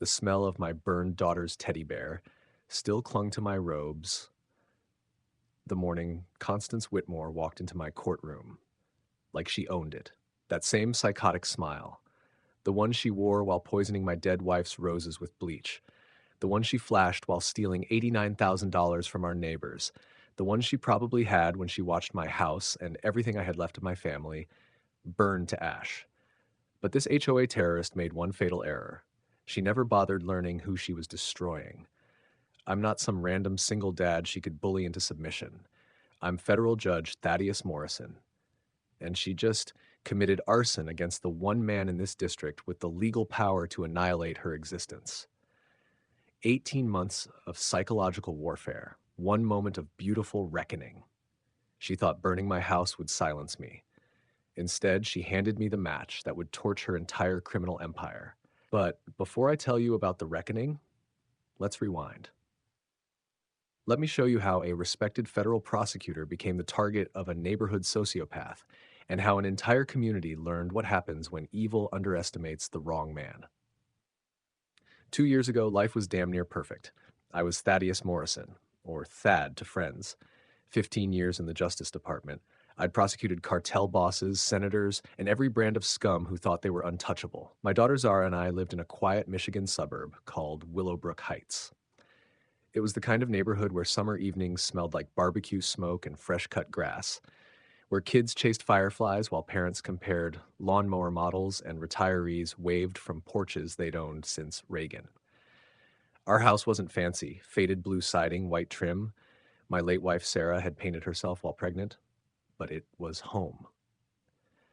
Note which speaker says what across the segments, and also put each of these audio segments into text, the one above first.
Speaker 1: The smell of my burned daughter's teddy bear still clung to my robes the morning Constance Whitmore walked into my courtroom, like she owned it. That same psychotic smile, the one she wore while poisoning my dead wife's roses with bleach, the one she flashed while stealing $89,000 from our neighbors, the one she probably had when she watched my house and everything I had left of my family burn to ash. But this HOA terrorist made one fatal error. She never bothered learning who she was destroying. I'm not some random single dad she could bully into submission. I'm federal judge Thaddeus Morrison, and she just committed arson against the one man in this district with the legal power to annihilate her existence. 18 months of psychological warfare, one moment of beautiful reckoning. She thought burning my house would silence me. Instead, she handed me the match that would torch her entire criminal empire. But before I tell you about the reckoning, let's rewind. Let me show you how a respected federal prosecutor became the target of a neighborhood sociopath, and how an entire community learned what happens when evil underestimates the wrong man. 2 years ago, life was damn near perfect. I was Thaddeus Morrison, or Thad to friends. 15 years in the Justice Department. I'd prosecuted cartel bosses, senators, and every brand of scum who thought they were untouchable. My daughter Zara and I lived in a quiet Michigan suburb called Willowbrook Heights. It was the kind of neighborhood where summer evenings smelled like barbecue smoke and fresh-cut grass, where kids chased fireflies while parents compared lawnmower models and retirees waved from porches they'd owned since Reagan. Our house wasn't fancy, faded blue siding, white trim. My late wife Sarah had painted herself while pregnant, but it was home.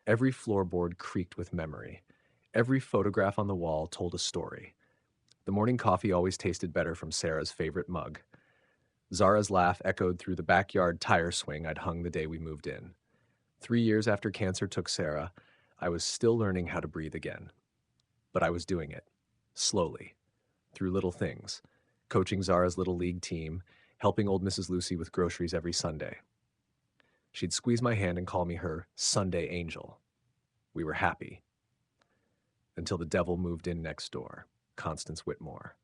Speaker 1: Every floorboard creaked with memory. Every photograph on the wall told a story. The morning coffee always tasted better from Sarah's favorite mug. Zara's laugh echoed through the backyard tire swing I'd hung the day we moved in. 3 years after cancer took Sarah, I was still learning how to breathe again. But I was doing it, slowly, through little things, coaching Zara's little league team, helping old Mrs. Lucy with groceries every Sunday. She'd squeeze my hand and call me her Sunday angel. We were happy. Until the devil moved in next door, Constance Whitmore.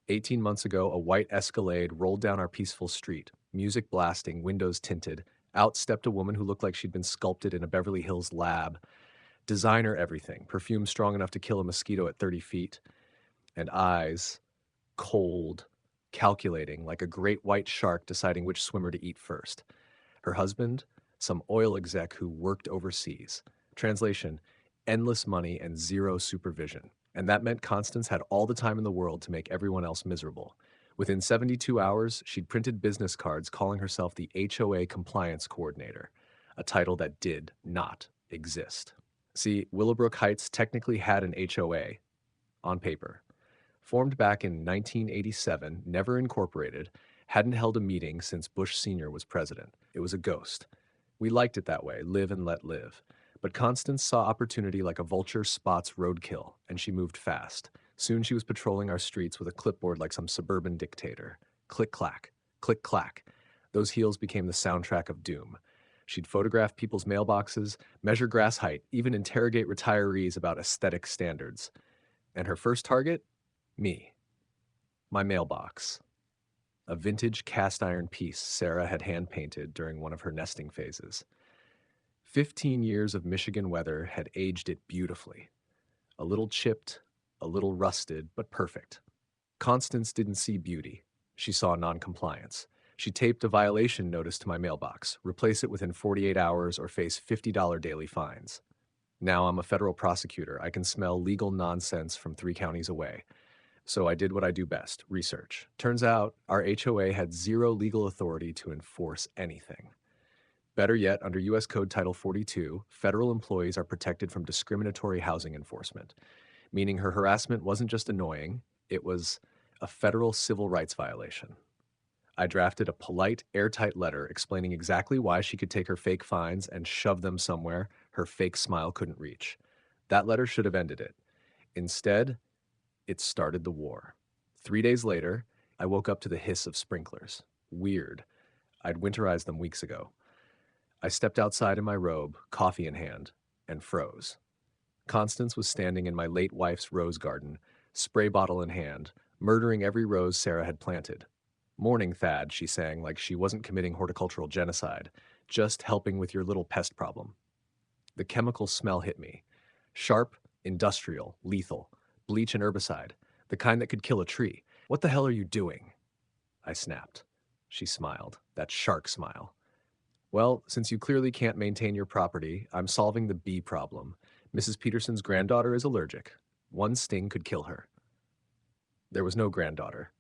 Speaker 1: 18 months ago, a white Escalade rolled down our peaceful street, music blasting, windows tinted. Out stepped a woman who looked like she'd been sculpted in a Beverly Hills lab. Designer everything, perfume strong enough to kill a mosquito at 30 feet, and eyes, cold, calculating, like a great white shark deciding which swimmer to eat first. Her husband, some oil exec who worked overseas. Translation, endless money and zero supervision. And that meant Constance had all the time in the world to make everyone else miserable. Within 72 hours, she'd printed business cards calling herself the HOA Compliance Coordinator, a title that did not exist. See, Willowbrook Heights technically had an HOA, on paper. Formed back in 1987, never incorporated, hadn't held a meeting since Bush Sr. was president. It was a ghost. We liked it that way, live and let live. But Constance saw opportunity like a vulture spots roadkill, and she moved fast. Soon she was patrolling our streets with a clipboard like some suburban dictator. Click-clack, click-clack. Those heels became the soundtrack of doom. She'd photograph people's mailboxes, measure grass height, even interrogate retirees about aesthetic standards. And her first target? Me. My mailbox. A vintage cast iron piece Sarah had hand-painted during one of her nesting phases. 15 years of Michigan weather had aged it beautifully. A little chipped, a little rusted, but perfect. Constance didn't see beauty. She saw noncompliance. She taped a violation notice to my mailbox, replace it within 48 hours or face $50 daily fines. Now I'm a federal prosecutor. I can smell legal nonsense from 3 counties away. So I did what I do best, research. Turns out our HOA had zero legal authority to enforce anything. Better yet, under U.S. Code Title 42, federal employees are protected from discriminatory housing enforcement, meaning her harassment wasn't just annoying, it was a federal civil rights violation. I drafted a polite, airtight letter explaining exactly why she could take her fake fines and shove them somewhere her fake smile couldn't reach. That letter should have ended it. Instead, it started the war. 3 days later, I woke up to the hiss of sprinklers. Weird. I'd winterized them weeks ago. I stepped outside in my robe, coffee in hand, and froze. Constance was standing in my late wife's rose garden, spray bottle in hand, murdering every rose Sarah had planted. Morning, Thad, she sang like she wasn't committing horticultural genocide, just helping with your little pest problem. The chemical smell hit me. Sharp, industrial, lethal, bleach and herbicide, the kind that could kill a tree. What the hell are you doing? I snapped. She smiled, that shark smile. Well, since you clearly can't maintain your property, I'm solving the bee problem. Mrs. Peterson's granddaughter is allergic. One sting could kill her. There was no granddaughter.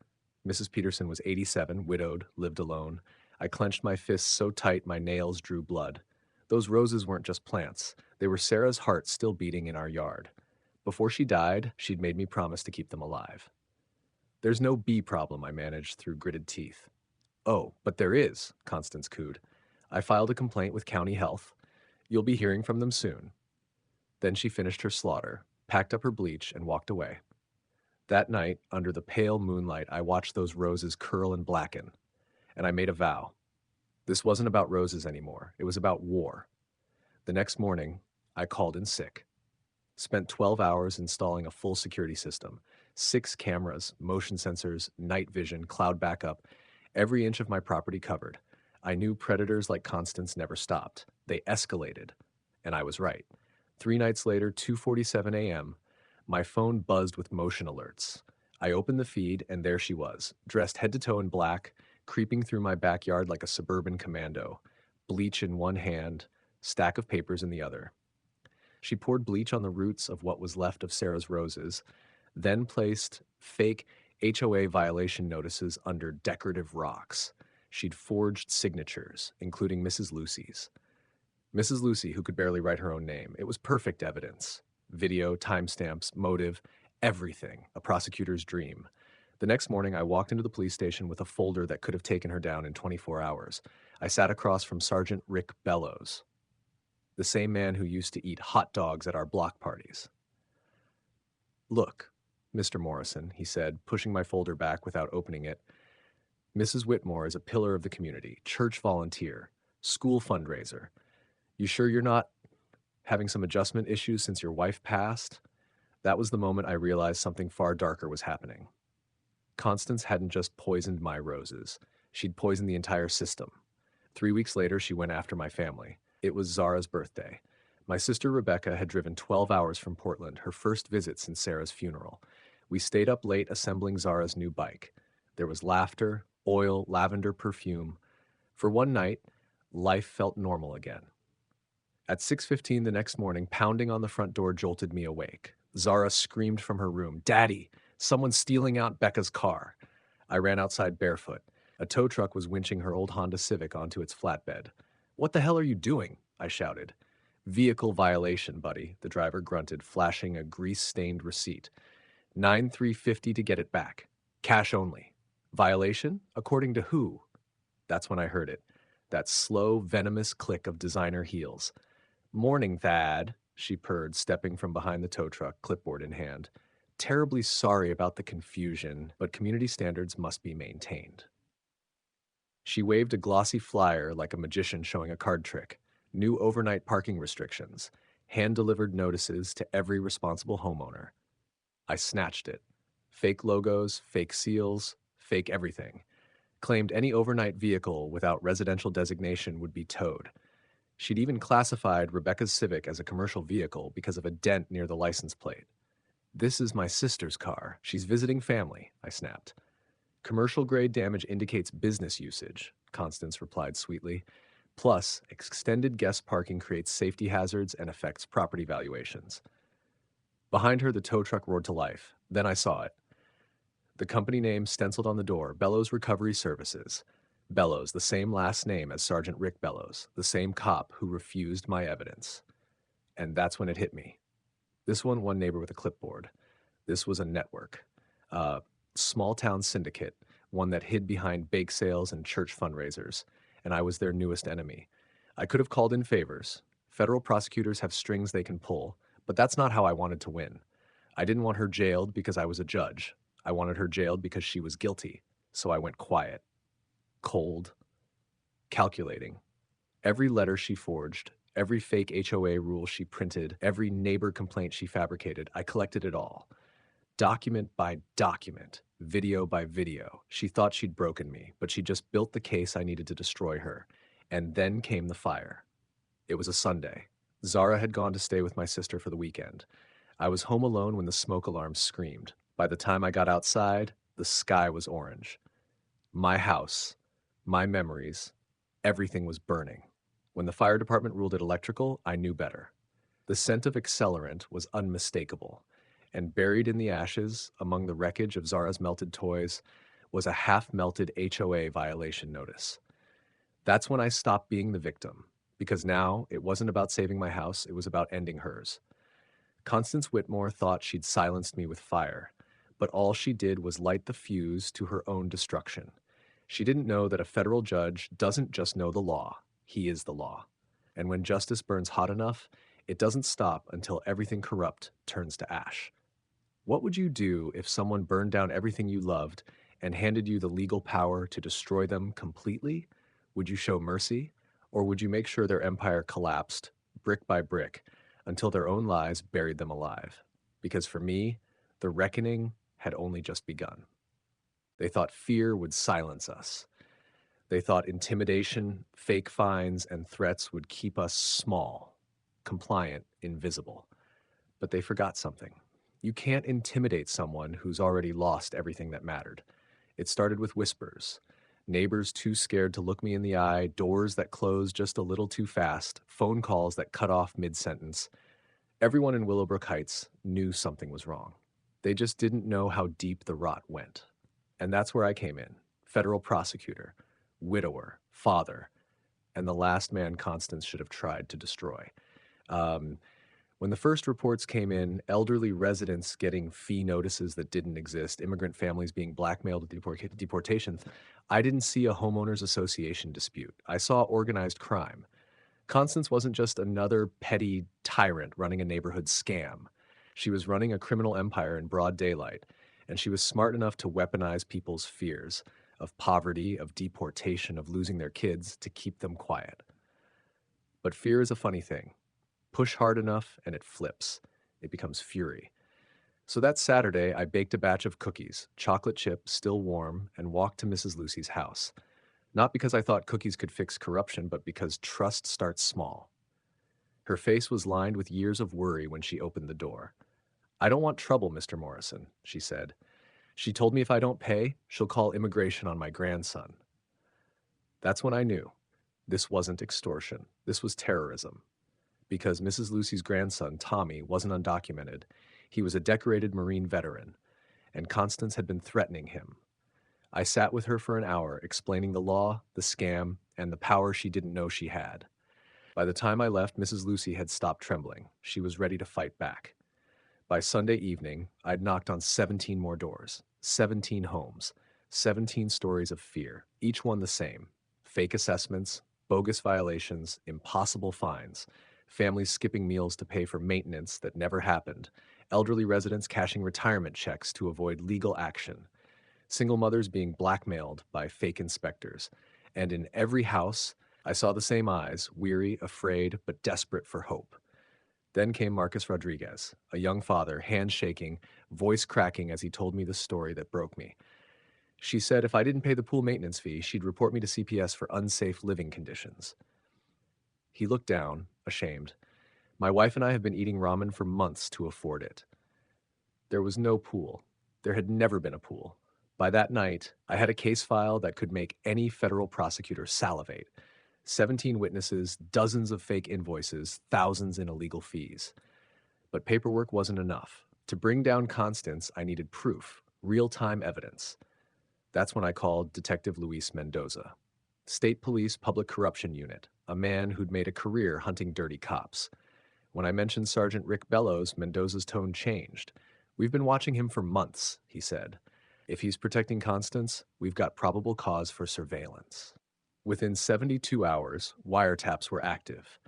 Speaker 1: Mrs. Peterson was 87, widowed, lived alone. I clenched my fists so tight my nails drew blood. Those roses weren't just plants. They were Sarah's heart still beating in our yard. Before she died, she'd made me promise to keep them alive. There's no bee problem, I managed through gritted teeth. Oh, but there is, Constance cooed. I filed a complaint with County Health. You'll be hearing from them soon. Then she finished her slaughter, packed up her bleach, and walked away. That night, under the pale moonlight, I watched those roses curl and blacken, and I made a vow. This wasn't about roses anymore. It was about war. The next morning, I called in sick. Spent 12 hours installing a full security system, 6 cameras, motion sensors, night vision, cloud backup, every inch of my property covered. I knew predators like Constance never stopped. They escalated, and I was right. 3 nights later, 2:47 a.m., my phone buzzed with motion alerts. I opened the feed, and there she was, dressed head to toe in black, creeping through my backyard like a suburban commando, bleach in one hand, stack of papers in the other. She poured bleach on the roots of what was left of Sarah's roses, then placed fake HOA violation notices under decorative rocks. She'd forged signatures, including Mrs. Lucy's. Mrs. Lucy, who could barely write her own name. It was perfect evidence. Video, timestamps, motive, everything. A prosecutor's dream. The next morning, I walked into the police station with a folder that could have taken her down in 24 hours. I sat across from Sergeant Rick Bellows, the same man who used to eat hot dogs at our block parties. Look, Mr. Morrison, he said, pushing my folder back without opening it. Mrs. Whitmore is a pillar of the community, church volunteer, school fundraiser. You sure you're not having some adjustment issues since your wife passed? That was the moment I realized something far darker was happening. Constance hadn't just poisoned my roses. She'd poisoned the entire system. 3 weeks later, she went after my family. It was Zara's birthday. My sister Rebecca had driven 12 hours from Portland, her first visit since Sarah's funeral. We stayed up late assembling Zara's new bike. There was laughter, oil, lavender perfume. For one night, life felt normal again. At 6:15 the next morning, pounding on the front door jolted me awake. Zara screamed from her room, "Daddy, someone's stealing out Becca's car." I ran outside barefoot. A tow truck was winching her old Honda Civic onto its flatbed. "What the hell are you doing?" I shouted. "Vehicle violation, buddy," the driver grunted, flashing a grease-stained receipt. $9,350 to get it back. Cash only. Violation? According to who? That's when I heard it. That slow, venomous click of designer heels. "Morning, Thad," she purred, stepping from behind the tow truck, clipboard in hand. "Terribly sorry about the confusion, but community standards must be maintained." She waved a glossy flyer like a magician showing a card trick. New overnight parking restrictions. Hand-delivered notices to every responsible homeowner. I snatched it. Fake logos, fake seals, fake everything. Claimed any overnight vehicle without residential designation would be towed. She'd even classified Rebecca's Civic as a commercial vehicle because of a dent near the license plate. "This is my sister's car. She's visiting family," I snapped. "Commercial-grade damage indicates business usage," Constance replied sweetly. "Plus, extended guest parking creates safety hazards and affects property valuations." Behind her, the tow truck roared to life. Then I saw it. The company name stenciled on the door, Bellows Recovery Services. Bellows, the same last name as Sergeant Rick Bellows, the same cop who refused my evidence. And that's when it hit me. This one neighbor with a clipboard. This was a network. A small-town syndicate, one that hid behind bake sales and church fundraisers, and I was their newest enemy. I could have called in favors. Federal prosecutors have strings they can pull, but that's not how I wanted to win. I didn't want her jailed because I was a judge. I wanted her jailed because she was guilty, so I went quiet. Cold, calculating. Every letter she forged, every fake HOA rule she printed, every neighbor complaint she fabricated, I collected it all. Document by document, video by video. She thought she'd broken me, but she just built the case I needed to destroy her. And then came the fire. It was a Sunday. Zara had gone to stay with my sister for the weekend. I was home alone when the smoke alarm screamed. By the time I got outside, the sky was orange. My house, my memories, everything was burning. When the fire department ruled it electrical, I knew better. The scent of accelerant was unmistakable, and buried in the ashes, among the wreckage of Zara's melted toys, was a half-melted HOA violation notice. That's when I stopped being the victim, because now it wasn't about saving my house, it was about ending hers. Constance Whitmore thought she'd silenced me with fire, but all she did was light the fuse to her own destruction. She didn't know that a federal judge doesn't just know the law, he is the law. And when justice burns hot enough, it doesn't stop until everything corrupt turns to ash. What would you do if someone burned down everything you loved and handed you the legal power to destroy them completely? Would you show mercy, or would you make sure their empire collapsed, brick by brick, until their own lies buried them alive? Because for me, the reckoning had only just begun. They thought fear would silence us. They thought intimidation, fake fines, and threats would keep us small, compliant, invisible. But they forgot something. You can't intimidate someone who's already lost everything that mattered. It started with whispers. Neighbors too scared to look me in the eye, doors that closed just a little too fast, phone calls that cut off mid-sentence. Everyone in Willowbrook Heights knew something was wrong. They just didn't know how deep the rot went. And that's where I came in. Federal prosecutor, widower, father, and the last man Constance should have tried to destroy. When the first reports came in, elderly residents getting fee notices that didn't exist, immigrant families being blackmailed with deportation, I didn't see a homeowners association dispute. I saw organized crime. Constance wasn't just another petty tyrant running a neighborhood scam. She was running a criminal empire in broad daylight, and she was smart enough to weaponize people's fears of poverty, of deportation, of losing their kids to keep them quiet. But fear is a funny thing. Push hard enough and it flips. It becomes fury. So that Saturday, I baked a batch of cookies, chocolate chip, still warm, and walked to Mrs. Lucy's house. Not because I thought cookies could fix corruption, but because trust starts small. Her face was lined with years of worry when she opened the door. "I don't want trouble, Mr. Morrison," she said. "She told me if I don't pay, she'll call immigration on my grandson." That's when I knew. This wasn't extortion. This was terrorism. Because Mrs. Lucy's grandson, Tommy, wasn't undocumented. He was a decorated Marine veteran, and Constance had been threatening him. I sat with her for an hour, explaining the law, the scam, and the power she didn't know she had. By the time I left, Mrs. Lucy had stopped trembling. She was ready to fight back. By Sunday evening, I'd knocked on 17 more doors, 17 homes, 17 stories of fear, each one the same. Fake assessments, bogus violations, impossible fines, families skipping meals to pay for maintenance that never happened, elderly residents cashing retirement checks to avoid legal action, single mothers being blackmailed by fake inspectors. And in every house, I saw the same eyes, weary, afraid, but desperate for hope. Then came Marcus Rodriguez, a young father, hand shaking, voice cracking as he told me the story that broke me. She said if I didn't pay the pool maintenance fee, she'd report me to CPS for unsafe living conditions. He looked down, ashamed. "My wife and I have been eating ramen for months to afford it." There was no pool. There had never been a pool. By that night, I had a case file that could make any federal prosecutor salivate. 17 witnesses, dozens of fake invoices, thousands in illegal fees. But paperwork wasn't enough. To bring down Constance, I needed proof, real-time evidence. That's when I called Detective Luis Mendoza. State Police Public Corruption Unit, a man who'd made a career hunting dirty cops. When I mentioned Sergeant Rick Bellows, Mendoza's tone changed. "We've been watching him for months," he said. "If he's protecting Constance, we've got probable cause for surveillance." Within 72 hours, wiretaps were active.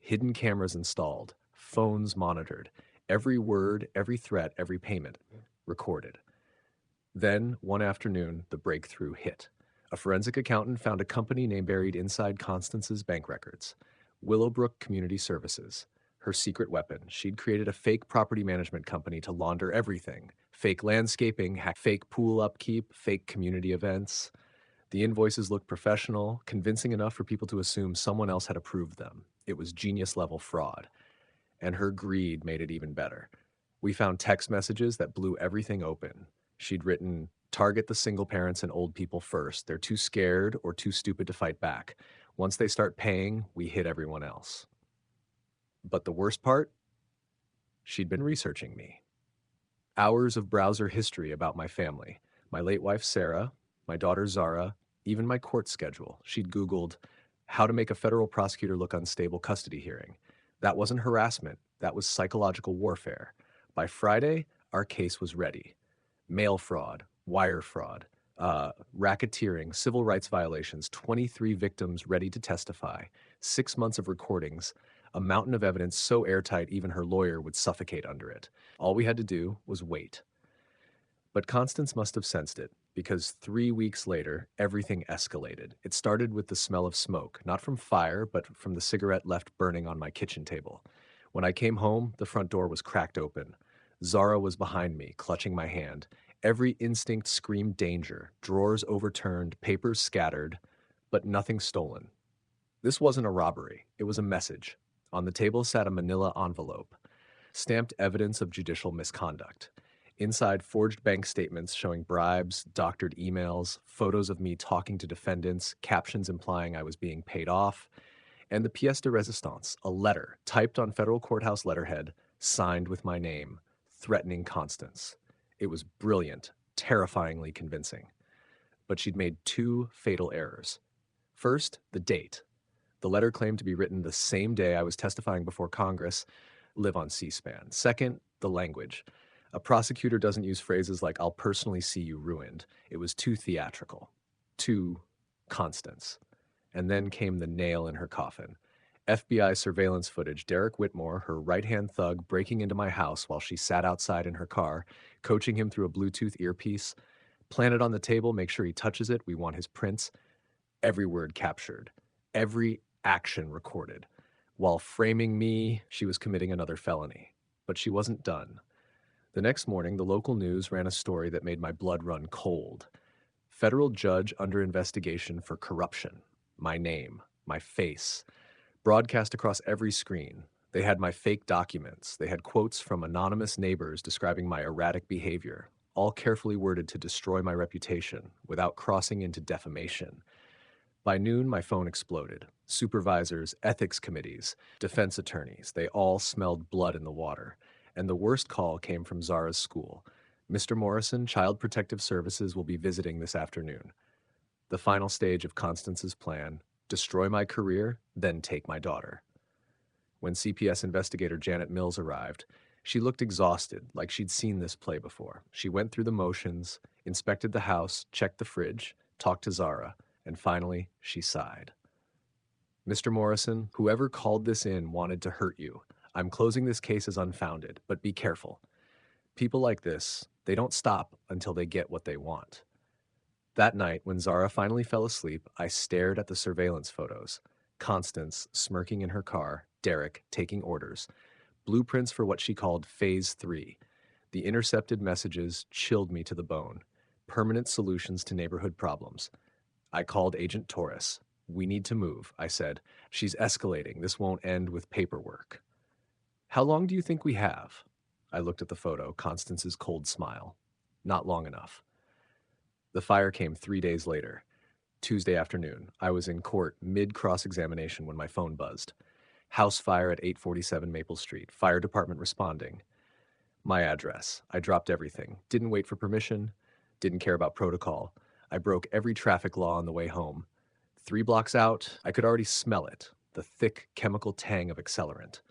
Speaker 1: Hidden cameras installed, phones monitored, every word, every threat, every payment recorded. Then, one afternoon, the breakthrough hit. A forensic accountant found a company name buried inside Constance's bank records. Willowbrook Community Services. Her secret weapon. She'd created a fake property management company to launder everything. Fake landscaping, fake pool upkeep, fake community events. The invoices looked professional, convincing enough for people to assume someone else had approved them. It was genius level fraud. And her greed made it even better. We found text messages that blew everything open. She'd written, "Target the single parents and old people first. They're too scared or too stupid to fight back. Once they start paying, we hit everyone else." But the worst part? She'd been researching me. Hours of browser history about my family, my late wife Sarah, my daughter Zara, even my court schedule. She'd Googled how to make a federal prosecutor look unstable custody hearing. That wasn't harassment, that was psychological warfare. By Friday, our case was ready. Mail fraud, wire fraud, racketeering, civil rights violations, 23 victims ready to testify, 6 months of recordings, a mountain of evidence so airtight even her lawyer would suffocate under it. All we had to do was wait. But Constance must have sensed it, because 3 weeks later, everything escalated. It started with the smell of smoke, not from fire, but from the cigarette left burning on my kitchen table. When I came home, the front door was cracked open. Zara was behind me, clutching my hand. Every instinct screamed danger, drawers overturned, papers scattered, but nothing stolen. This wasn't a robbery, it was a message. On the table sat a manila envelope, stamped evidence of judicial misconduct. Inside, forged bank statements showing bribes, doctored emails, photos of me talking to defendants, captions implying I was being paid off, and the pièce de résistance, a letter typed on federal courthouse letterhead, signed with my name, threatening Constance. It was brilliant, terrifyingly convincing. But she'd made two fatal errors. First, the date. The letter claimed to be written the same day I was testifying before Congress, live on C-SPAN. Second, the language. A prosecutor doesn't use phrases like, "I'll personally see you ruined." It was too theatrical, too Constance. And then came the nail in her coffin. FBI surveillance footage, Derek Whitmore, her right-hand thug, breaking into my house while she sat outside in her car, coaching him through a Bluetooth earpiece. Plant it on the table, make sure he touches it, we want his prints. Every word captured, every action recorded. While framing me, she was committing another felony. But she wasn't done. The next morning, the local news ran a story that made my blood run cold. Federal judge under investigation for corruption. My name, my face, broadcast across every screen. They had my fake documents. They had quotes from anonymous neighbors describing my erratic behavior, all carefully worded to destroy my reputation without crossing into defamation. By noon, my phone exploded. Supervisors, ethics committees, defense attorneys, they all smelled blood in the water. And the worst call came from Zara's school. "Mr. Morrison, Child Protective Services will be visiting this afternoon." The final stage of Constance's plan: destroy my career, then take my daughter. When CPS investigator Janet Mills arrived, she looked exhausted, like she'd seen this play before. She went through the motions, inspected the house, checked the fridge, talked to Zara, and finally, she sighed. "Mr. Morrison, whoever called this in wanted to hurt you. I'm closing this case as unfounded, but be careful. People like this, they don't stop until they get what they want." That night, when Zara finally fell asleep, I stared at the surveillance photos. Constance smirking in her car, Derek taking orders. Blueprints for what she called Phase 3. The intercepted messages chilled me to the bone. Permanent solutions to neighborhood problems. I called Agent Torres. "We need to move," I said. "She's escalating. This won't end with paperwork." "How long do you think we have?" I looked at the photo, Constance's cold smile. "Not long enough." The fire came 3 days later. Tuesday afternoon, I was in court mid-cross-examination when my phone buzzed. House fire at 847 Maple Street, fire department responding. My address. I dropped everything. Didn't wait for permission. Didn't care about protocol. I broke every traffic law on the way home. 3 blocks out, I could already smell it, the thick chemical tang of accelerant.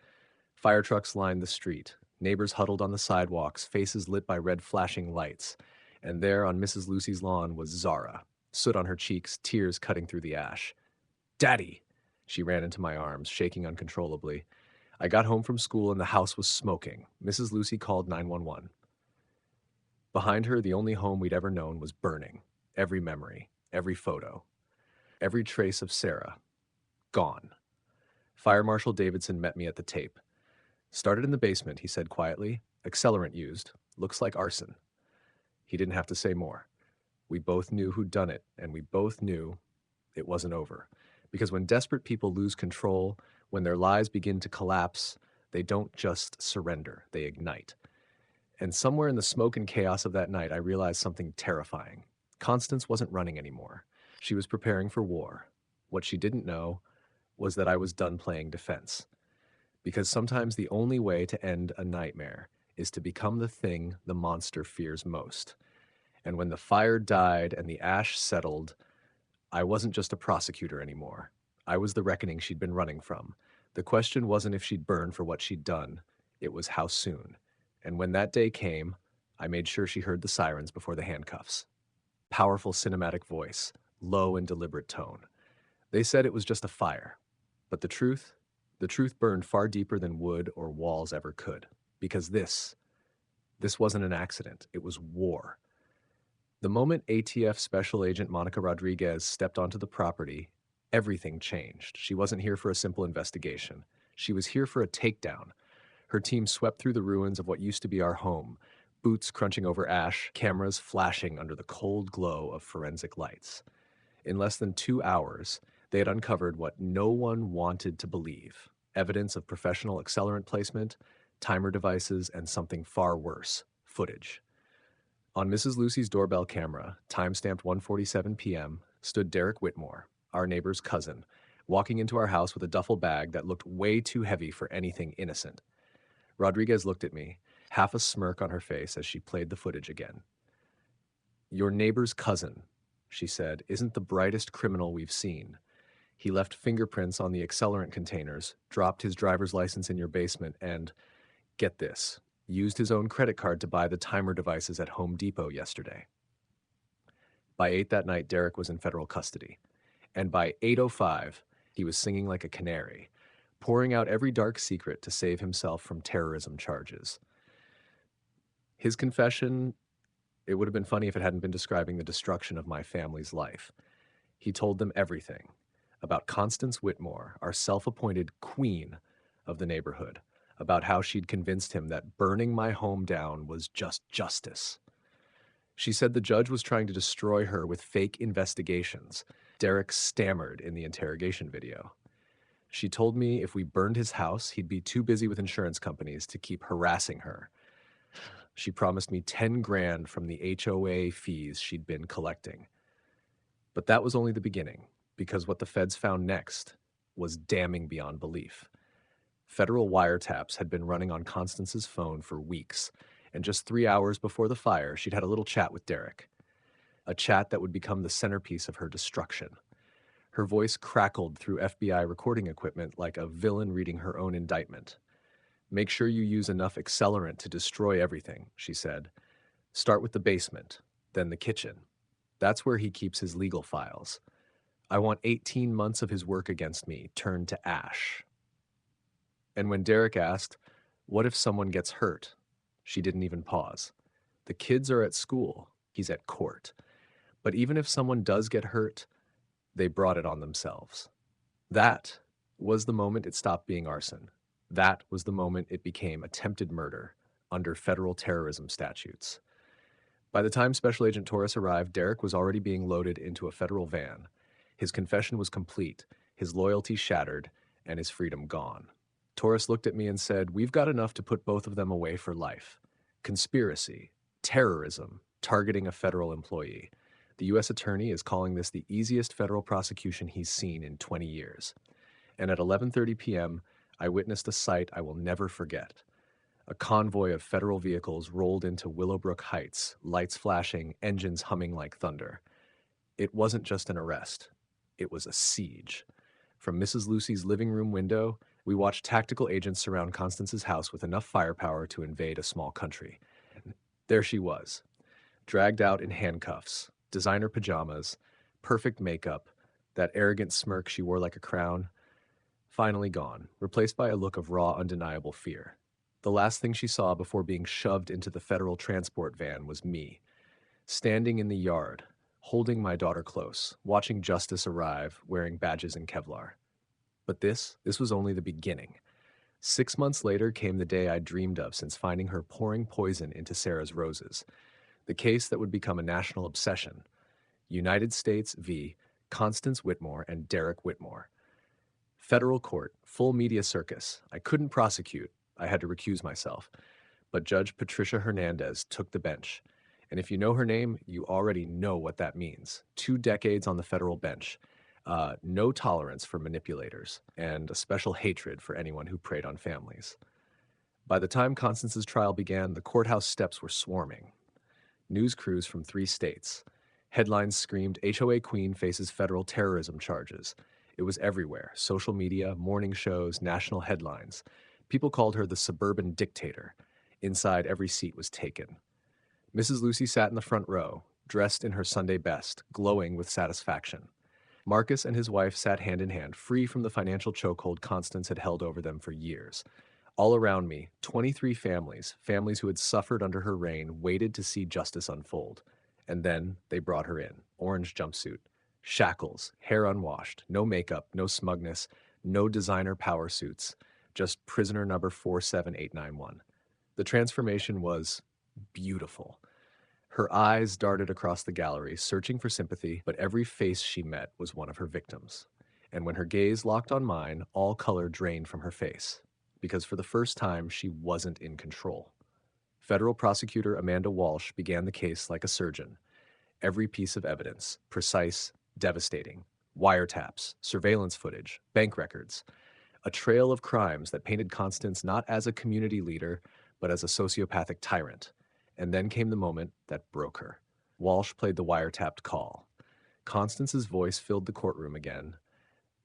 Speaker 1: Fire trucks lined the street. Neighbors huddled on the sidewalks, faces lit by red flashing lights. And there on Mrs. Lucy's lawn was Zara, soot on her cheeks, tears cutting through the ash. "Daddy!" She ran into my arms, shaking uncontrollably. I got home from school and the house was smoking. Mrs. Lucy called 911. Behind her, the only home we'd ever known was burning. Every memory, every photo, every trace of Sarah. Gone. Fire Marshal Davidson met me at the tape. "Started in the basement," he said quietly. "Accelerant used. Looks like arson." He didn't have to say more. We both knew who'd done it, and we both knew it wasn't over. Because when desperate people lose control, when their lives begin to collapse, they don't just surrender, they ignite. And somewhere in the smoke and chaos of that night, I realized something terrifying. Constance wasn't running anymore. She was preparing for war. What she didn't know was that I was done playing defense. Because sometimes the only way to end a nightmare is to become the thing the monster fears most. And when the fire died and the ash settled, I wasn't just a prosecutor anymore. I was the reckoning she'd been running from. The question wasn't if she'd burn for what she'd done, it was how soon. And when that day came, I made sure she heard the sirens before the handcuffs. Powerful cinematic voice, low and deliberate tone. They said it was just a fire. But the truth burned far deeper than wood or walls ever could. Because this wasn't an accident, it was war. The moment ATF Special Agent Monica Rodriguez stepped onto the property, everything changed. She wasn't here for a simple investigation. She was here for a takedown. Her team swept through the ruins of what used to be our home, boots crunching over ash, cameras flashing under the cold glow of forensic lights. In less than 2 hours, they had uncovered what no one wanted to believe: evidence of professional accelerant placement, timer devices, and something far worse: footage. On Mrs. Lucy's doorbell camera, timestamped 1:47 p.m., stood Derek Whitmore, our neighbor's cousin, walking into our house with a duffel bag that looked way too heavy for anything innocent. Rodriguez looked at me, half a smirk on her face as she played the footage again. "Your neighbor's cousin," she said, "isn't the brightest criminal we've seen. He left fingerprints on the accelerant containers, dropped his driver's license in your basement, and, get this, used his own credit card to buy the timer devices at Home Depot yesterday." By 8 that night, Derek was in federal custody. And by 8:05, he was singing like a canary, pouring out every dark secret to save himself from terrorism charges. His confession, it would have been funny if it hadn't been describing the destruction of my family's life. He told them everything about Constance Whitmore, our self-appointed queen of the neighborhood, about how she'd convinced him that burning my home down was just justice. She said the judge was trying to destroy her with fake investigations. Derek stammered in the interrogation video. She told me if we burned his house, he'd be too busy with insurance companies to keep harassing her. She promised me 10 grand from the HOA fees she'd been collecting. But that was only the beginning, because what the feds found next was damning beyond belief. Federal wiretaps had been running on Constance's phone for weeks, and just 3 hours before the fire, she'd had a little chat with Derek. A chat that would become the centerpiece of her destruction. Her voice crackled through FBI recording equipment like a villain reading her own indictment. "Make sure you use enough accelerant to destroy everything," she said. "Start with the basement, then the kitchen. That's where he keeps his legal files. I want 18 months of his work against me turned to ash." And when Derek asked, "What if someone gets hurt?" she didn't even pause. "The kids are at school. He's at court. But even if someone does get hurt, they brought it on themselves." That was the moment it stopped being arson. That was the moment it became attempted murder under federal terrorism statutes. By the time Special Agent Torres arrived, Derek was already being loaded into a federal van. His confession was complete, his loyalty shattered, and his freedom gone. Torres looked at me and said, "We've got enough to put both of them away for life. Conspiracy, terrorism, targeting a federal employee. The U.S. Attorney is calling this the easiest federal prosecution he's seen in 20 years. And at 11:30 p.m., I witnessed a sight I will never forget. A convoy of federal vehicles rolled into Willowbrook Heights, lights flashing, engines humming like thunder. It wasn't just an arrest. It was a siege. From Mrs. Lucy's living room window, we watched tactical agents surround Constance's house with enough firepower to invade a small country. There she was, dragged out in handcuffs, designer pajamas, perfect makeup, that arrogant smirk she wore like a crown, finally gone, replaced by a look of raw, undeniable fear. The last thing she saw before being shoved into the federal transport van was me, standing in the yard, holding my daughter close, watching justice arrive, wearing badges and Kevlar. But this was only the beginning. 6 months later came the day I dreamed of since finding her pouring poison into Sarah's roses. The case that would become a national obsession: United States v. Constance Whitmore and Derek Whitmore. Federal court, full media circus. I couldn't prosecute. I had to recuse myself. But Judge Patricia Hernandez took the bench. And if you know her name, you already know what that means. 2 decades on the federal bench, no tolerance for manipulators, and a special hatred for anyone who preyed on families. By the time Constance's trial began, the courthouse steps were swarming. News crews from 3 states. Headlines screamed, "HOA Queen faces federal terrorism charges." It was everywhere: social media, morning shows, national headlines. People called her the suburban dictator. Inside, every seat was taken. Mrs. Lucy sat in the front row, dressed in her Sunday best, glowing with satisfaction. Marcus and his wife sat hand in hand, free from the financial chokehold Constance had held over them for years. All around me, 23 families who had suffered under her reign, waited to see justice unfold. And then they brought her in, orange jumpsuit, shackles, hair unwashed, no makeup, no smugness, no designer power suits, just prisoner number 47891. The transformation was beautiful. Her eyes darted across the gallery, searching for sympathy, but every face she met was one of her victims. And when her gaze locked on mine, all color drained from her face, because for the first time, she wasn't in control. Federal prosecutor Amanda Walsh began the case like a surgeon. Every piece of evidence, precise, devastating. Wiretaps, surveillance footage, bank records. A trail of crimes that painted Constance not as a community leader, but as a sociopathic tyrant. And then came the moment that broke her. Walsh played the wiretapped call. Constance's voice filled the courtroom again.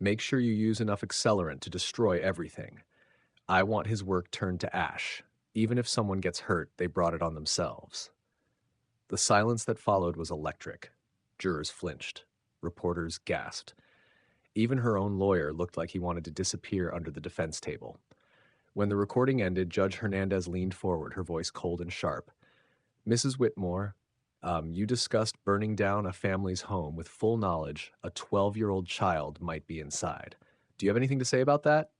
Speaker 1: "Make sure you use enough accelerant to destroy everything. I want his work turned to ash. Even if someone gets hurt, they brought it on themselves." The silence that followed was electric. Jurors flinched. Reporters gasped. Even her own lawyer looked like he wanted to disappear under the defense table. When the recording ended, Judge Hernandez leaned forward, her voice cold and sharp. "Mrs. Whitmore, you discussed burning down a family's home with full knowledge a 12-year-old child might be inside. Do you have anything to say about that?"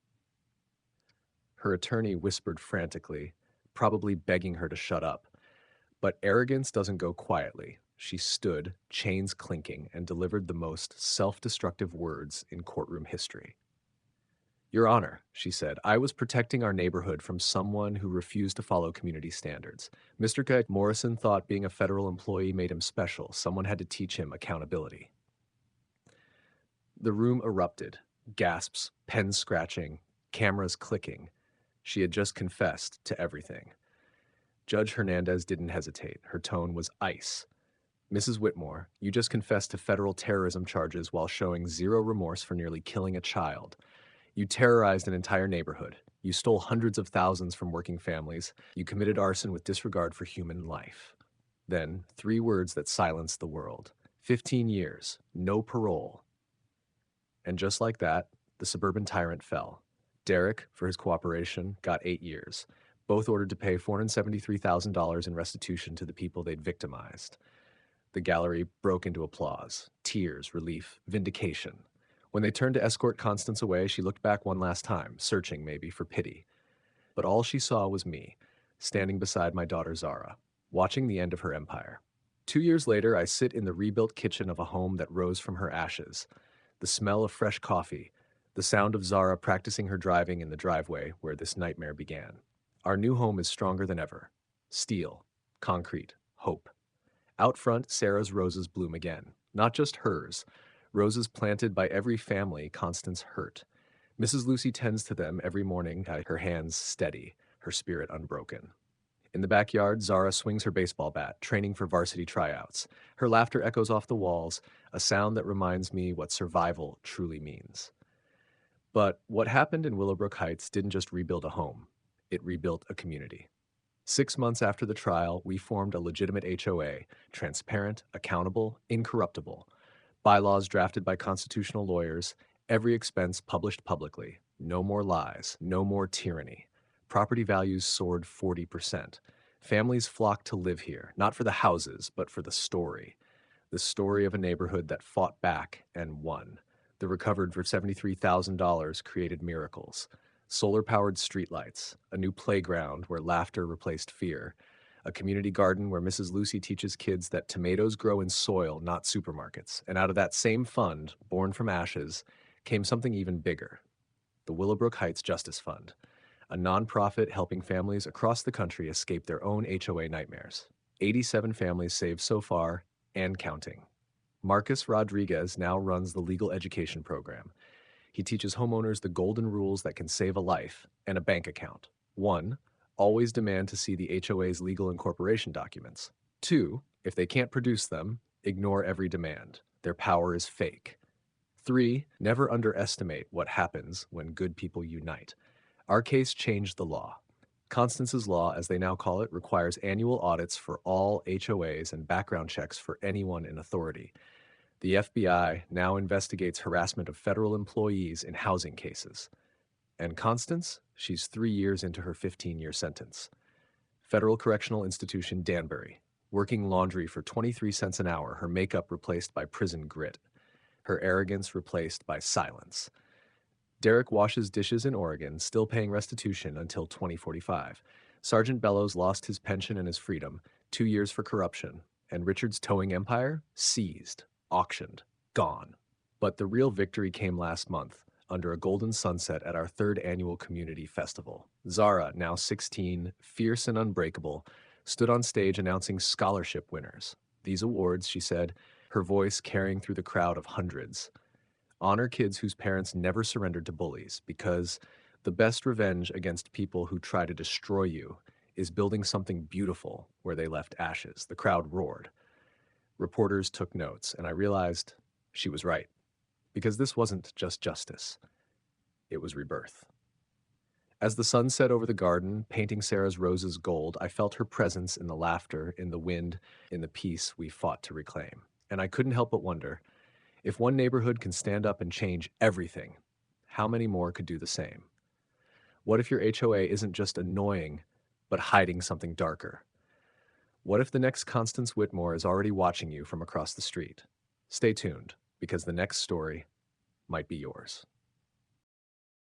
Speaker 1: Her attorney whispered frantically, probably begging her to shut up. But arrogance doesn't go quietly. She stood, chains clinking, and delivered the most self-destructive words in courtroom history. "Your Honor," she said, "I was protecting our neighborhood from someone who refused to follow community standards. Mr. Guy Morrison thought being a federal employee made him special. Someone had to teach him accountability." The room erupted. Gasps, pens scratching, cameras clicking. She had just confessed to everything. Judge Hernandez didn't hesitate. Her tone was ice. "Mrs. Whitmore, you just confessed to federal terrorism charges while showing zero remorse for nearly killing a child. You terrorized an entire neighborhood. You stole hundreds of thousands from working families. You committed arson with disregard for human life." Then, 3 words that silenced the world. 15 years, no parole. And just like that, the suburban tyrant fell. Derek, for his cooperation, got 8 years. Both ordered to pay $473,000 in restitution to the people they'd victimized. The gallery broke into applause, tears, relief, vindication. When they turned to escort Constance away, she looked back one last time, searching maybe for pity. But all she saw was me, standing beside my daughter Zara, watching the end of her empire. 2 years later, I sit in the rebuilt kitchen of a home that rose from her ashes. The smell of fresh coffee, the sound of Zara practicing her driving in the driveway where this nightmare began. Our new home is stronger than ever. Steel, concrete, hope. Out front, Sarah's roses bloom again. Not just hers. Roses planted by every family Constance hurt. Mrs. Lucy tends to them every morning, her hands steady, her spirit unbroken. In the backyard, Zara swings her baseball bat, training for varsity tryouts. Her laughter echoes off the walls, a sound that reminds me what survival truly means. But what happened in Willowbrook Heights didn't just rebuild a home. It rebuilt a community. 6 months after the trial, we formed a legitimate HOA, transparent, accountable, incorruptible. Bylaws drafted by constitutional lawyers, every expense published publicly. No more lies, no more tyranny. Property values soared 40%. Families flocked to live here, not for the houses, but for the story. The story of a neighborhood that fought back and won. The recovered for $73,000 created miracles. Solar-powered streetlights, a new playground where laughter replaced fear, A community garden where Mrs. Lucy teaches kids that tomatoes grow in soil, not supermarkets. And out of that same fund, born from ashes, came something even bigger, the Willowbrook Heights Justice Fund, a nonprofit helping families across the country escape their own HOA nightmares. 87 families saved so far, and counting. Marcus Rodriguez now runs the legal education program. He teaches homeowners the golden rules that can save a life and a bank account. 1. Always demand to see the HOA's legal incorporation documents. 2. If they can't produce them, ignore every demand. Their power is fake. 3. Never underestimate what happens when good people unite. Our case changed the law. Constance's Law, as they now call it, requires annual audits for all HOAs and background checks for anyone in authority. The FBI now investigates harassment of federal employees in housing cases. And Constance? She's 3 years into her 15-year sentence. Federal Correctional Institution, Danbury. Working laundry for 23 cents an hour, her makeup replaced by prison grit. Her arrogance replaced by silence. Derek washes dishes in Oregon, still paying restitution until 2045. Sergeant Bellows lost his pension and his freedom, 2 years for corruption. And Richard's towing empire? Seized, auctioned, gone. But the real victory came last month, under a golden sunset at our 3rd annual community festival. Zara, now 16, fierce and unbreakable, stood on stage announcing scholarship winners. These awards, she said, her voice carrying through the crowd of hundreds. Honor kids whose parents never surrendered to bullies, because the best revenge against people who try to destroy you is building something beautiful where they left ashes. The crowd roared. Reporters took notes, and I realized she was right. Because this wasn't just justice. It was rebirth. As the sun set over the garden, painting Sarah's roses gold, I felt her presence in the laughter, in the wind, in the peace we fought to reclaim. And I couldn't help but wonder, if one neighborhood can stand up and change everything, how many more could do the same? What if your HOA isn't just annoying, but hiding something darker? What if the next Constance Whitmore is already watching you from across the street? Stay tuned, because the next story might be yours.